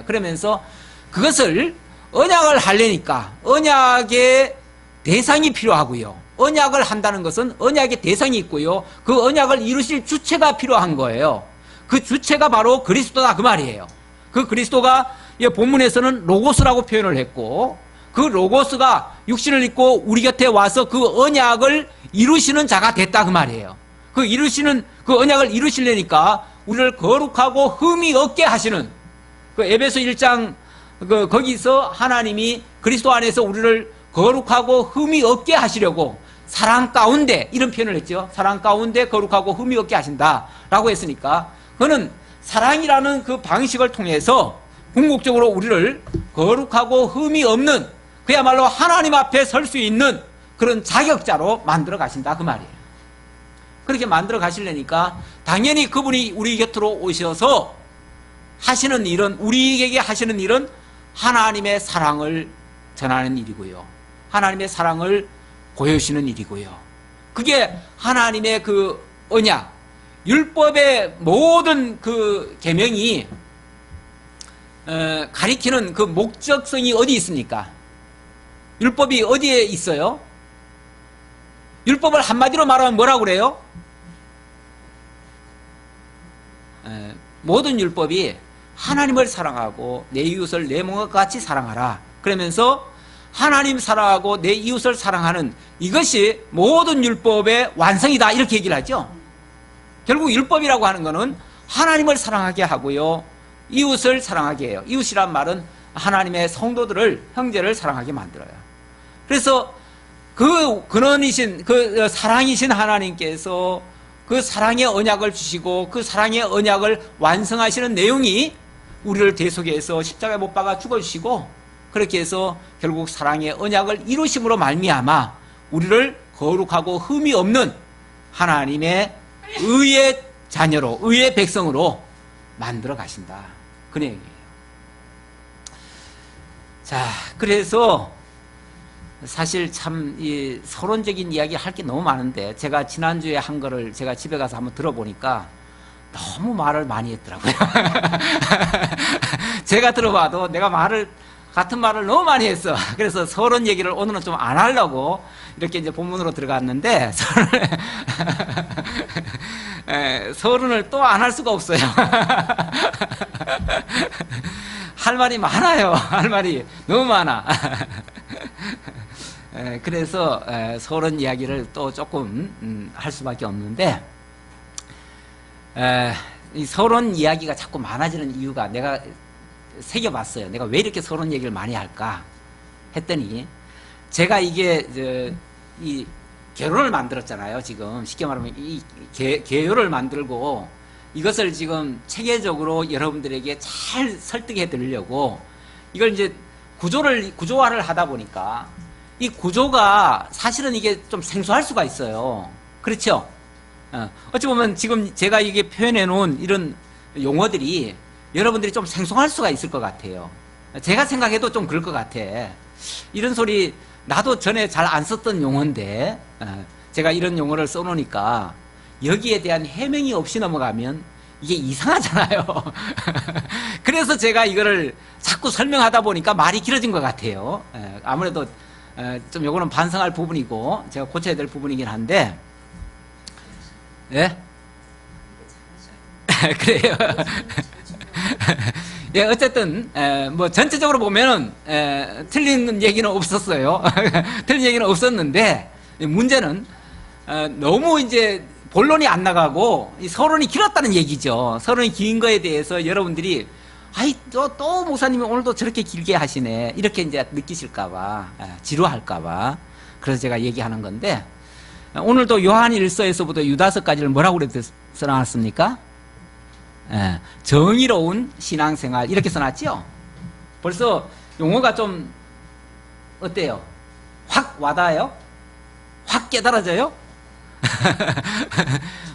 그러면서 그것을 언약을 하려니까 언약의 대상이 필요하고요. 언약을 한다는 것은 언약의 대상이 있고요. 그 언약을 이루실 주체가 필요한 거예요. 그 주체가 바로 그리스도다 그 말이에요. 그 그리스도가 본문에서는 로고스라고 표현을 했고, 그 로고스가 육신을 입고 우리 곁에 와서 그 언약을 이루시는 자가 됐다 그 말이에요. 그 언약을 이루시려니까 우리를 거룩하고 흠이 없게 하시는, 그 에베소 1장 거기서 하나님이 그리스도 안에서 우리를 거룩하고 흠이 없게 하시려고 사랑 가운데, 이런 표현을 했죠. 사랑 가운데 거룩하고 흠이 없게 하신다라고 했으니까 그는 사랑이라는 그 방식을 통해서 궁극적으로 우리를 거룩하고 흠이 없는, 그야말로 하나님 앞에 설 수 있는 그런 자격자로 만들어 가신다 그 말이에요. 그렇게 만들어 가시려니까 당연히 그분이 우리 곁으로 오셔서 하시는 일은, 우리에게 하시는 일은 하나님의 사랑을 전하는 일이고요. 하나님의 사랑을 보여주시는 일이고요. 그게 하나님의 그 언약, 율법의 모든 그 계명이 가리키는 그 목적성이 어디 있습니까? 율법이 어디에 있어요? 율법을 한마디로 말하면 뭐라고 그래요? 모든 율법이 하나님을 사랑하고 내 이웃을 내 몸과 같이 사랑하라. 그러면서 하나님 사랑하고 내 이웃을 사랑하는 이것이 모든 율법의 완성이다, 이렇게 얘기를 하죠. 결국 율법이라고 하는 것은 하나님을 사랑하게 하고요, 이웃을 사랑하게 해요. 이웃이란 말은 하나님의 성도들을, 형제를 사랑하게 만들어요. 그래서 그 근원이신, 그 사랑이신 하나님께서 그 사랑의 언약을 주시고 그 사랑의 언약을 완성하시는 내용이 우리를 대속해서 십자가에 못 박아 죽어주시고, 그렇게 해서 결국 사랑의 언약을 이루심으로 말미암아 우리를 거룩하고 흠이 없는 하나님의 의의 자녀로, 의의 백성으로 만들어 가신다, 그 내용이에요. 자, 그래서 사실 참 이 서론적인 이야기 할 게 너무 많은데, 제가 지난주에 한 거를 제가 집에 가서 한번 들어보니까 너무 말을 많이 했더라고요. 제가 들어봐도 내가 같은 말을 너무 많이 했어. 그래서 서론 얘기를 오늘은 좀 안 하려고 이렇게 이제 본문으로 들어갔는데, 서론을 또 안 할 수가 없어요. 할 말이 많아요. 할 말이 너무 많아. 그래서 서론 이야기를 또 조금 할 수밖에 없는데, 이 서론 이야기가 자꾸 많아지는 이유가 내가 새겨봤어요. 내가 왜 이렇게 서론 얘기를 많이 할까 했더니, 제가 이게 이 개론을 만들었잖아요. 지금 쉽게 말하면 이 개요를 만들고 이것을 지금 체계적으로 여러분들에게 잘 설득해 드리려고 이걸 이제 구조화를 하다 보니까 이 구조가 사실은 이게 좀 생소할 수가 있어요. 그렇죠? 어찌 보면 지금 제가 이게 표현해 놓은 이런 용어들이 여러분들이 좀 생소할 수가 있을 것 같아요. 제가 생각해도 좀 그럴 것 같아. 이런 소리 나도 전에 잘 안 썼던 용어인데 제가 이런 용어를 써놓으니까 여기에 대한 해명이 없이 넘어가면 이게 이상하잖아요. 그래서 제가 이거를 자꾸 설명하다 보니까 말이 길어진 것 같아요. 아무래도 좀 요거는 반성할 부분이고 제가 고쳐야 될 부분이긴 한데, 예? 그래요. 예, 어쨌든 뭐 전체적으로 보면은 틀린 얘기는 없었어요. 틀린 얘기는 없었는데, 문제는 너무 이제 본론이 안 나가고 이 서론이 길었다는 얘기죠. 서론이 긴 거에 대해서 여러분들이 또 목사님이 오늘도 저렇게 길게 하시네, 이렇게 이제 느끼실까봐, 지루할까봐, 그래서 제가 얘기하는 건데, 오늘도 요한 1서에서부터 유다서까지를 뭐라고 써놨습니까? 정의로운 신앙생활, 이렇게 써놨죠? 벌써 용어가 좀 어때요? 확 와닿아요? 확 깨달아져요?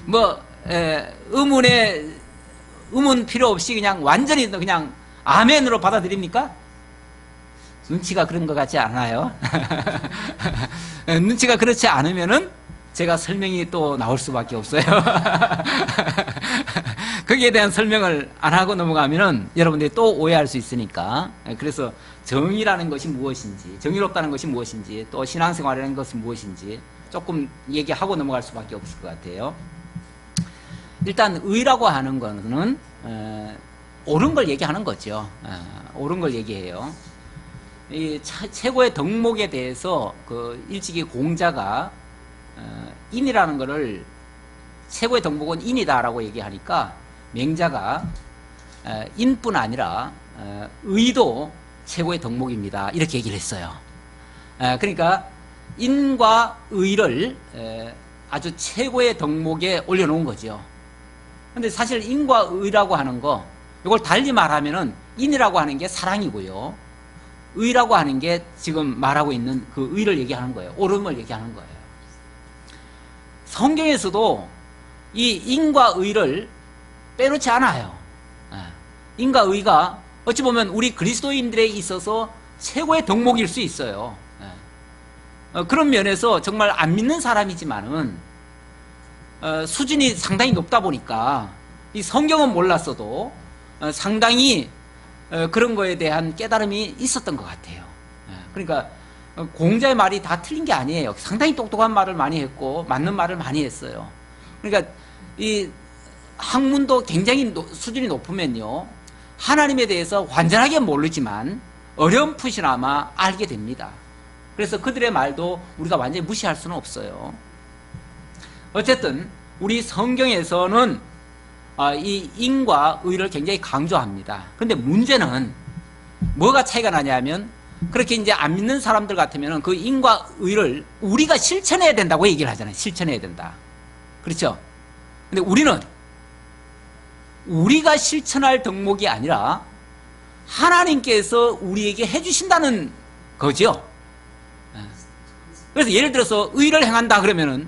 뭐 의문 필요 없이 그냥 완전히 그냥 아멘으로 받아들입니까? 눈치가 그런 것 같지 않아요? 눈치가 그렇지 않으면은 제가 설명이 또 나올 수밖에 없어요. 거기에 대한 설명을 안 하고 넘어가면은 여러분들이 또 오해할 수 있으니까, 그래서 정의라는 것이 무엇인지, 정의롭다는 것이 무엇인지, 또 신앙생활이라는 것이 무엇인지 조금 얘기하고 넘어갈 수밖에 없을 것 같아요. 일단 의라고 하는 거는 옳은 걸 얘기하는 거죠. 옳은 걸 얘기해요. 이 최고의 덕목에 대해서 그 일찍이 공자가 인이라는 거를, 최고의 덕목은 인이다라고 얘기하니까 맹자가 인뿐 아니라 의도 최고의 덕목입니다, 이렇게 얘기를 했어요. 그러니까 인과 의를 아주 최고의 덕목에 올려놓은 거죠. 근데 사실 인과 의라고 하는 거, 이걸 달리 말하면은 인이라고 하는 게 사랑이고요, 의라고 하는 게 지금 말하고 있는 그 의를 얘기하는 거예요. 옳음을 얘기하는 거예요. 성경에서도 이 인과 의를 빼놓지 않아요. 인과 의가 어찌 보면 우리 그리스도인들에 있어서 최고의 덕목일 수 있어요. 그런 면에서 정말 안 믿는 사람이지만은 수준이 상당히 높다 보니까 이 성경은 몰랐어도 상당히 그런 거에 대한 깨달음이 있었던 것 같아요. 그러니까 공자의 말이 다 틀린 게 아니에요. 상당히 똑똑한 말을 많이 했고 맞는 말을 많이 했어요. 그러니까 이 학문도 굉장히 수준이 높으면요, 하나님에 대해서 완전하게 모르지만 어렴풋이나마 알게 됩니다. 그래서 그들의 말도 우리가 완전히 무시할 수는 없어요. 어쨌든 우리 성경에서는 이 인과 의를 굉장히 강조합니다. 그런데 문제는 뭐가 차이가 나냐면, 그렇게 이제 안 믿는 사람들 같으면 그 인과 의를 우리가 실천해야 된다고 얘기를 하잖아요. 실천해야 된다. 그렇죠? 근데 우리는 우리가 실천할 덕목이 아니라 하나님께서 우리에게 해주신다는 거죠. 그래서 예를 들어서 의를 행한다 그러면은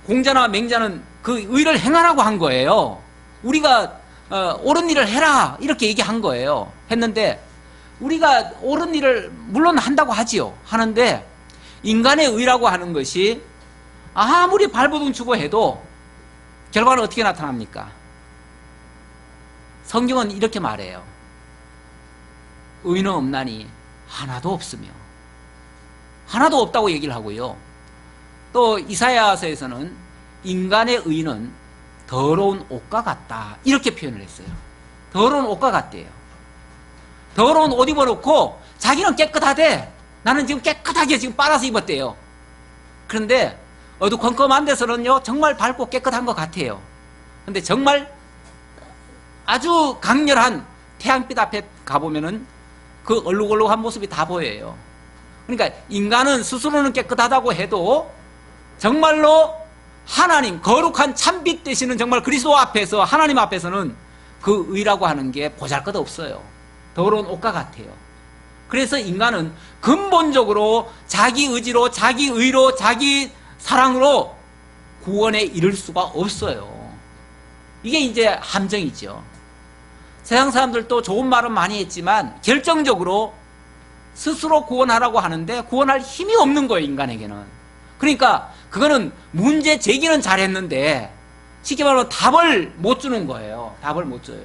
공자나 맹자는 그 의를 행하라고 한 거예요. 우리가 옳은 일을 해라 이렇게 얘기한 거예요. 했는데 우리가 옳은 일을 물론 한다고 하지요. 하는데 인간의 의라고 하는 것이 아무리 발버둥 치고 해도 결과는 어떻게 나타납니까? 성경은 이렇게 말해요. 의는 없나니 하나도 없으며, 하나도 없다고 얘기를 하고요. 또 이사야서에서는 인간의 의는 더러운 옷과 같다 이렇게 표현을 했어요. 더러운 옷과 같대요. 더러운 옷 입어놓고 자기는 깨끗하대. 나는 지금 깨끗하게 지금 빨아서 입었대요. 그런데 어두컴컴한 데서는요 정말 밝고 깨끗한 것 같아요. 근데 정말 아주 강렬한 태양빛 앞에 가보면은 그 얼룩얼룩한 모습이 다 보여요. 그러니까 인간은 스스로는 깨끗하다고 해도 정말로 하나님, 거룩한 참빛 되시는 정말 그리스도 앞에서, 하나님 앞에서는 그 의라고 하는 게 보잘것없어요. 더러운 옷과 같아요. 그래서 인간은 근본적으로 자기 의지로, 자기 의로, 자기 사랑으로 구원에 이를 수가 없어요. 이게 이제 함정이죠. 세상 사람들도 좋은 말은 많이 했지만 결정적으로 스스로 구원하라고 하는데 구원할 힘이 없는 거예요, 인간에게는. 그러니까 그거는 문제 제기는 잘했는데 쉽게 말하면 답을 못 주는 거예요. 답을 못 줘요.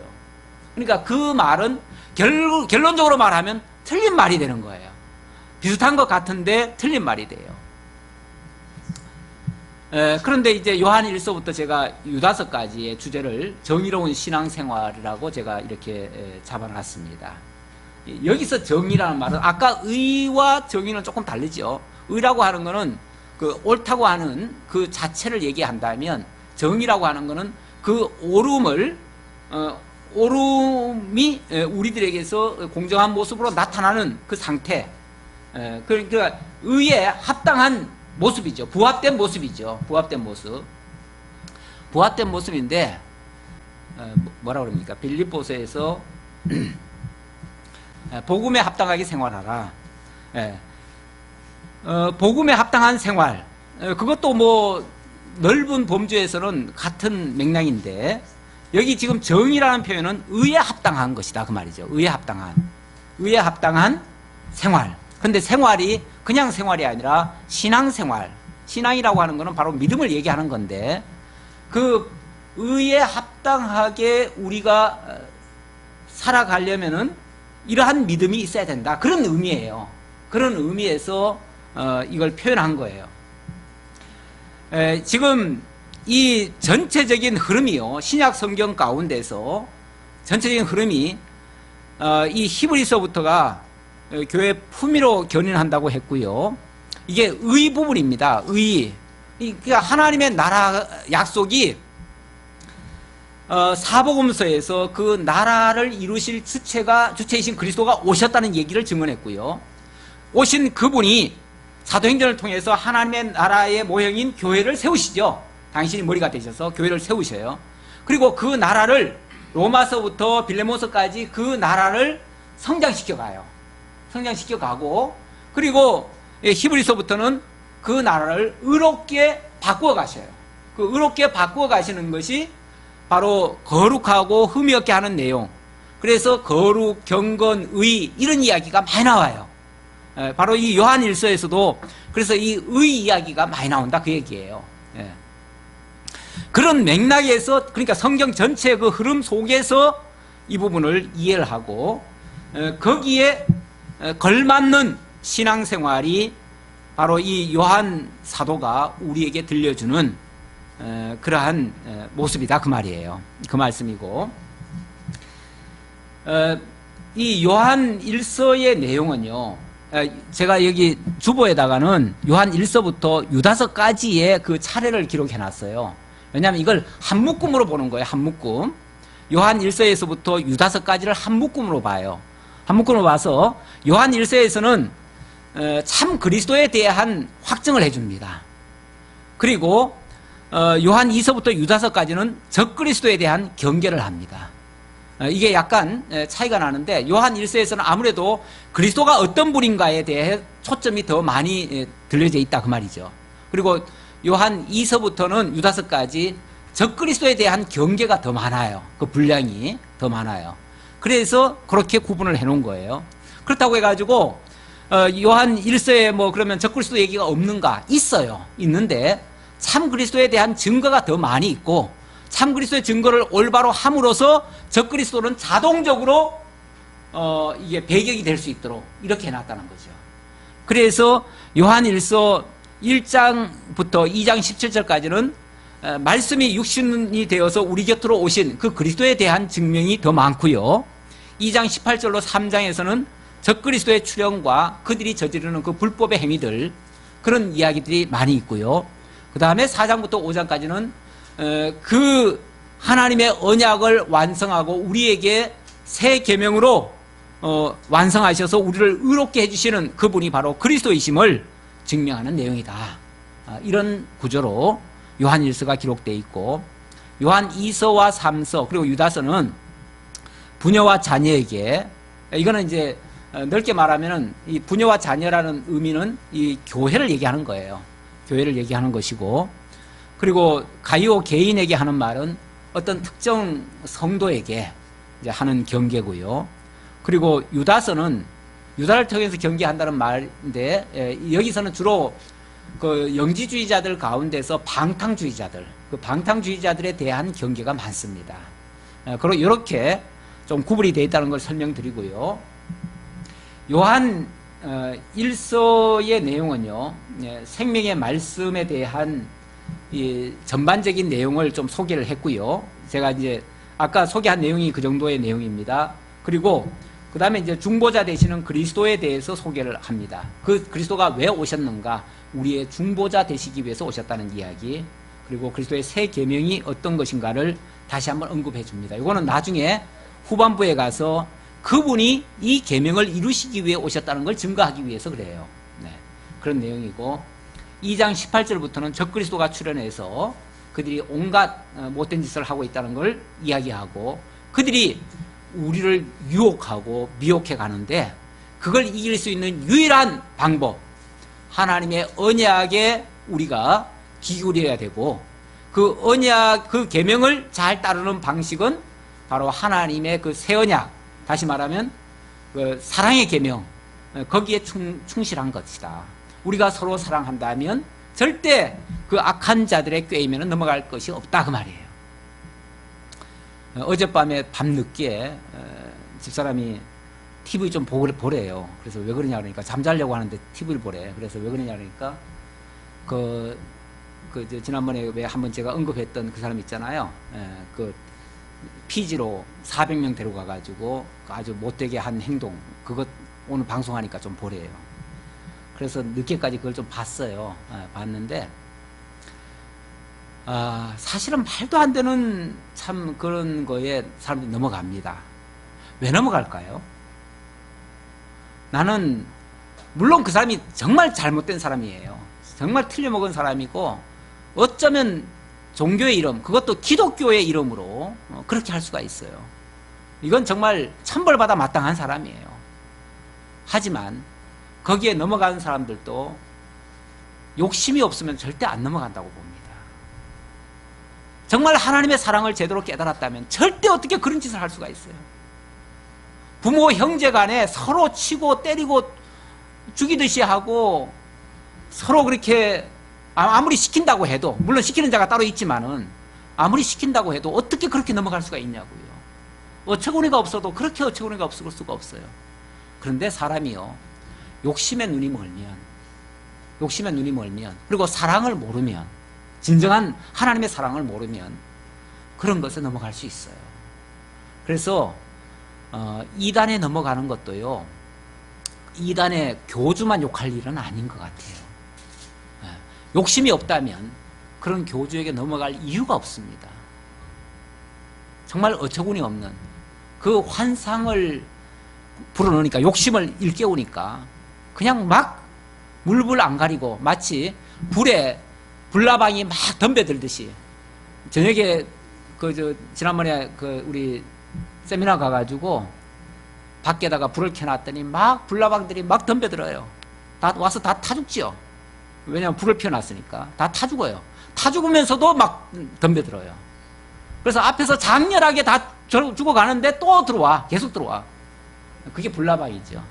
그러니까 그 말은 결론적으로 말하면 틀린 말이 되는 거예요. 비슷한 것 같은데 틀린 말이 돼요. 그런데 이제 요한 1서부터 제가 유다서까지의 주제를 정의로운 신앙생활이라고 제가 이렇게 잡아놨습니다. 여기서 정의라는 말은 아까 의와 정의는 조금 다르죠. 의라고 하는 거는 그 옳다고 하는 그 자체를 얘기한다면, 정의라고 하는 거는 그 옳음을 옳음이 우리들에게서 공정한 모습으로 나타나는 그 상태, 그러니까 의에 합당한 모습이죠. 부합된 모습이죠. 부합된 모습. 부합된 모습인데 뭐라 그럽니까? 빌립보서에서 복음에 합당하게 생활하라. 복음에 합당한 생활. 그것도 뭐 넓은 범주에서는 같은 맥락인데, 여기 지금 정의라는 표현은 의에 합당한 것이다 그 말이죠. 의에 합당한 생활. 근데 생활이 그냥 생활이 아니라 신앙생활. 신앙이라고 하는 것은 바로 믿음을 얘기하는 건데, 그 의에 합당하게 우리가 살아가려면은 이러한 믿음이 있어야 된다. 그런 의미예요. 그런 의미에서 이걸 표현한 거예요. 지금 이 전체적인 흐름이요, 신약 성경 가운데서 전체적인 흐름이 이 히브리서부터가 교회 품위로 견인한다고 했고요. 이게 의 부분입니다. 의. 그러니까 하나님의 나라 약속이 사복음서에서 그 나라를 이루실 주체이신 그리스도가 오셨다는 얘기를 증언했고요. 오신 그분이 사도행전을 통해서 하나님의 나라의 모형인 교회를 세우시죠. 당신이 머리가 되셔서 교회를 세우셔요. 그리고 그 나라를 로마서부터 빌레몬서까지 그 나라를 성장시켜가요. 성장시켜가고, 그리고 히브리서부터는 그 나라를 의롭게 바꾸어 가셔요. 그 의롭게 바꾸어 가시는 것이 바로 거룩하고 흠이 없게 하는 내용. 그래서 거룩, 경건, 의 이런 이야기가 많이 나와요. 바로 이 요한 1서에서도 그래서 이 의 이야기가 많이 나온다 그 얘기예요. 그런 맥락에서, 그러니까 성경 전체의 그 흐름 속에서 이 부분을 이해를 하고 거기에 걸맞는 신앙생활이 바로 이 요한 사도가 우리에게 들려주는 그러한 모습이다, 그 말이에요. 그 말씀이고, 이 요한 1서의 내용은요, 제가 여기 주보에다가는 요한 1서부터 유다서까지의 그 차례를 기록해 놨어요. 왜냐하면 이걸 한 묶음으로 보는 거예요. 한 묶음. 요한 1서에서부터 유다서까지를 한 묶음으로 봐요. 한 묶음으로 봐서 요한 1서에서는 참 그리스도에 대한 확증을 해줍니다. 그리고 요한 2서부터 유다서까지는 적그리스도에 대한 경계를 합니다. 이게 약간 차이가 나는데, 요한 1서에서는 아무래도 그리스도가 어떤 분인가에 대해 초점이 더 많이 들려져 있다, 그 말이죠. 그리고 요한 2서부터는 유다서까지 적그리스도에 대한 경계가 더 많아요. 그 분량이 더 많아요. 그래서 그렇게 구분을 해놓은 거예요. 그렇다고 해가지고 요한 1서에 뭐 그러면 적그리스도 얘기가 없는가? 있어요. 있는데 참 그리스도에 대한 증거가 더 많이 있고, 참 그리스도의 증거를 올바로 함으로써 적그리스도는 자동적으로 이게 배격이 될 수 있도록 이렇게 해놨다는 거죠. 그래서 요한 1서 1장부터 2장 17절까지는 말씀이 육신이 되어서 우리 곁으로 오신 그 그리스도에 대한 증명이 더 많고요. 2장 18절로 3장에서는 적그리스도의 출현과 그들이 저지르는 그 불법의 행위들, 그런 이야기들이 많이 있고요. 그 다음에 4장부터 5장까지는 그 하나님의 언약을 완성하고 우리에게 새 계명으로 완성하셔서 우리를 의롭게 해주시는 그분이 바로 그리스도이심을 증명하는 내용이다. 이런 구조로 요한 1서가 기록되어 있고, 요한 2서와 3서 그리고 유다서는 부녀와 자녀에게, 이거는 이제 넓게 말하면은 이 부녀와 자녀라는 의미는 이 교회를 얘기하는 거예요. 교회를 얘기하는 것이고, 그리고 가이오 개인에게 하는 말은 어떤 특정 성도에게 이제 하는 경계고요. 그리고 유다서는 유다를 통해서 경계한다는 말인데, 여기서는 주로 그 영지주의자들 가운데서 방탕주의자들, 그 방탕주의자들에 대한 경계가 많습니다. 그리고 이렇게 좀 구분이 되어 있다는 걸 설명드리고요. 요한 1서의 내용은요, 생명의 말씀에 대한 이 전반적인 내용을 좀 소개를 했고요. 제가 이제 아까 소개한 내용이 그 정도의 내용입니다. 그리고 그 다음에 이제 중보자 되시는 그리스도에 대해서 소개를 합니다. 그 그리스도가 왜 오셨는가? 우리의 중보자 되시기 위해서 오셨다는 이야기, 그리고 그리스도의 새 계명이 어떤 것인가를 다시 한번 언급해 줍니다. 이거는 나중에 후반부에 가서 그분이 이 계명을 이루시기 위해 오셨다는 걸 증거하기 위해서 그래요. 네, 그런 내용이고, 2장 18절부터는 적그리스도가 출현해서 그들이 온갖 못된 짓을 하고 있다는 걸 이야기하고, 그들이 우리를 유혹하고 미혹해 가는데 그걸 이길 수 있는 유일한 방법, 하나님의 언약에 우리가 기울여야 되고, 그 언약, 그 계명을 잘 따르는 방식은 바로 하나님의 그 새 언약, 다시 말하면 그 사랑의 계명, 거기에 충실한 것이다. 우리가 서로 사랑한다면 절대 그 악한 자들의 꾀이면 넘어갈 것이 없다, 그 말이에요. 어젯밤에 밤늦게 집사람이 TV 좀 보래요. 그래서 왜 그러냐 그러니까, 잠자려고 하는데 TV를 보래. 그래서 왜 그러냐 그러니까 지난번에 왜 한번 제가 언급했던 그 사람 있잖아요. 그 피지로 400명 데려가가지고 아주 못되게 한 행동, 그것 오늘 방송하니까 좀 보래요. 그래서 늦게까지 그걸 좀 봤어요. 봤는데 사실은 말도 안 되는 참 그런 거에 사람들이 넘어갑니다. 왜 넘어갈까요? 나는 물론 그 사람이 정말 잘못된 사람이에요. 정말 틀려먹은 사람이고, 어쩌면 종교의 이름, 그것도 기독교의 이름으로 그렇게 할 수가 있어요. 이건 정말 천벌받아 마땅한 사람이에요. 하지만 거기에 넘어가는 사람들도 욕심이 없으면 절대 안 넘어간다고 봅니다. 정말 하나님의 사랑을 제대로 깨달았다면 절대 어떻게 그런 짓을 할 수가 있어요. 부모 형제 간에 서로 치고 때리고 죽이듯이 하고, 서로 그렇게 아무리 시킨다고 해도, 물론 시키는 자가 따로 있지만은 아무리 시킨다고 해도 어떻게 그렇게 넘어갈 수가 있냐고요. 어처구니가 없어도 그렇게 어처구니가 없을 수가 없어요. 그런데 사람이요, 욕심의 눈이 멀면, 그리고 사랑을 모르면, 진정한 하나님의 사랑을 모르면 그런 것에 넘어갈 수 있어요. 그래서 이단에 넘어가는 것도요, 이단의 교주만 욕할 일은 아닌 것 같아요. 욕심이 없다면 그런 교주에게 넘어갈 이유가 없습니다. 정말 어처구니 없는 그 환상을 불어넣으니까, 욕심을 일깨우니까 그냥 막 물불 안 가리고 마치 불에 불나방이 막 덤벼들듯이, 저녁에 지난번에 우리 세미나 가가지고 밖에다가 불을 켜놨더니 막 불나방들이 막 덤벼들어요. 다 와서 다 타죽지요. 왜냐하면 불을 피워놨으니까 다 타죽어요. 타죽으면서도 막 덤벼들어요. 그래서 앞에서 장렬하게 다 죽어가는데 또 들어와, 계속 들어와. 그게 불나방이죠.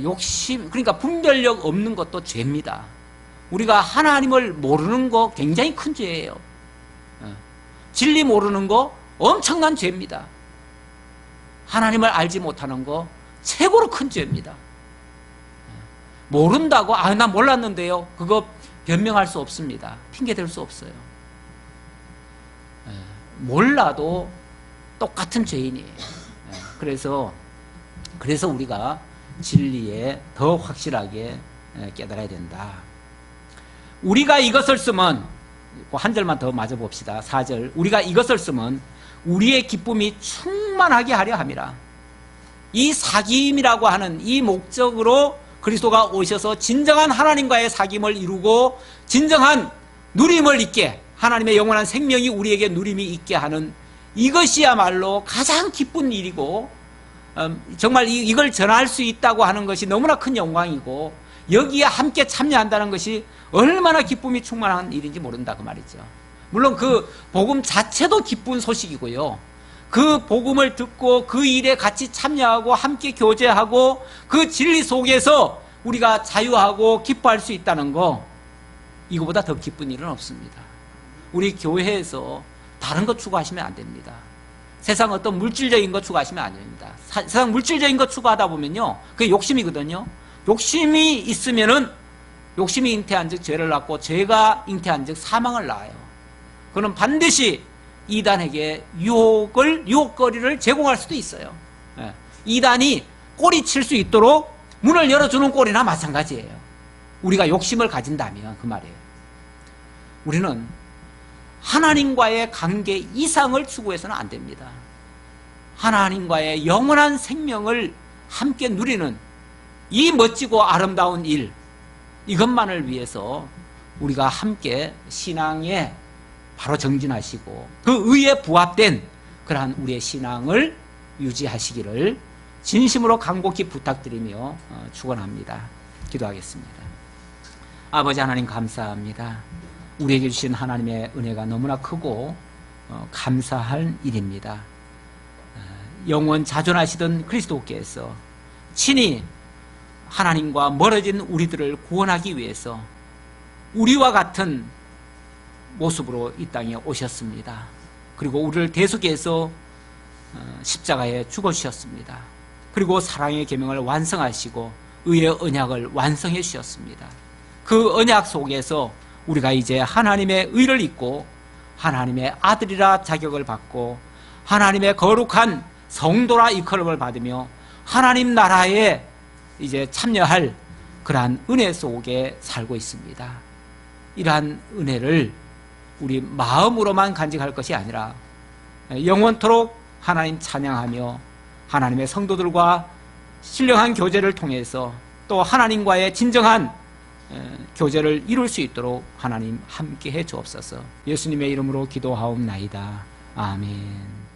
욕심, 그러니까 분별력 없는 것도 죄입니다. 우리가 하나님을 모르는 거 굉장히 큰 죄예요. 진리 모르는 거 엄청난 죄입니다. 하나님을 알지 못하는 거 최고로 큰 죄입니다. 모른다고, 나 몰랐는데요, 그거 변명할 수 없습니다. 핑계 댈 수 없어요. 몰라도 똑같은 죄인이에요. 그래서 우리가 진리에 더 확실하게 깨달아야 된다. 우리가 이것을 쓰면, 한 절만 더 맞아 봅시다. 4절. 우리가 이것을 쓰면 우리의 기쁨이 충만하게 하려 함이라. 이 사귐이라고 하는 이 목적으로 그리스도가 오셔서 진정한 하나님과의 사귐을 이루고 진정한 누림을 있게, 하나님의 영원한 생명이 우리에게 누림이 있게 하는, 이것이야말로 가장 기쁜 일이고, 정말 이걸 전할 수 있다고 하는 것이 너무나 큰 영광이고, 여기에 함께 참여한다는 것이 얼마나 기쁨이 충만한 일인지 모른다, 그 말이죠. 물론 그 복음 자체도 기쁜 소식이고요, 그 복음을 듣고 그 일에 같이 참여하고 함께 교제하고 그 진리 속에서 우리가 자유하고 기뻐할 수 있다는 거, 이거보다 더 기쁜 일은 없습니다. 우리 교회에서 다른 거 추구하시면 안 됩니다. 세상 어떤 물질적인 거 추구하시면 안 됩니다. 세상 물질적인 거 추구하다 보면요, 그게 욕심이거든요. 욕심이 있으면은, 욕심이 잉태한 즉 죄를 낳고, 죄가 잉태한 즉 사망을 낳아요. 그는 반드시 이단에게 유혹거리를 제공할 수도 있어요. 이단이 꼬리칠 수 있도록 문을 열어주는 꼴이나 마찬가지예요. 우리가 욕심을 가진다면 그 말이에요. 우리는 하나님과의 관계 이상을 추구해서는 안 됩니다. 하나님과의 영원한 생명을 함께 누리는 이 멋지고 아름다운 일, 이것만을 위해서 우리가 함께 신앙에 바로 정진하시고 그 의에 부합된 그러한 우리의 신앙을 유지하시기를 진심으로 간곡히 부탁드리며 축원합니다. 기도하겠습니다. 아버지 하나님, 감사합니다. 우리에게 주신 하나님의 은혜가 너무나 크고 감사할 일입니다. 영원 자존하시던 그리스도께서 친히 하나님과 멀어진 우리들을 구원하기 위해서 우리와 같은 모습으로 이 땅에 오셨습니다. 그리고 우리를 대속해서 십자가에 죽어주셨습니다. 그리고 사랑의 계명을 완성하시고 의의 언약을 완성해 주셨습니다. 그 언약 속에서 우리가 이제 하나님의 의를 입고 하나님의 아들이라 자격을 받고 하나님의 거룩한 성도라 이끌음을 받으며 하나님 나라에 이제 참여할 그러한 은혜 속에 살고 있습니다. 이러한 은혜를 우리 마음으로만 간직할 것이 아니라 영원토록 하나님 찬양하며 하나님의 성도들과 신령한 교제를 통해서 또 하나님과의 진정한 교제를 이룰 수 있도록 하나님 함께해 주옵소서. 예수님의 이름으로 기도하옵나이다. 아멘.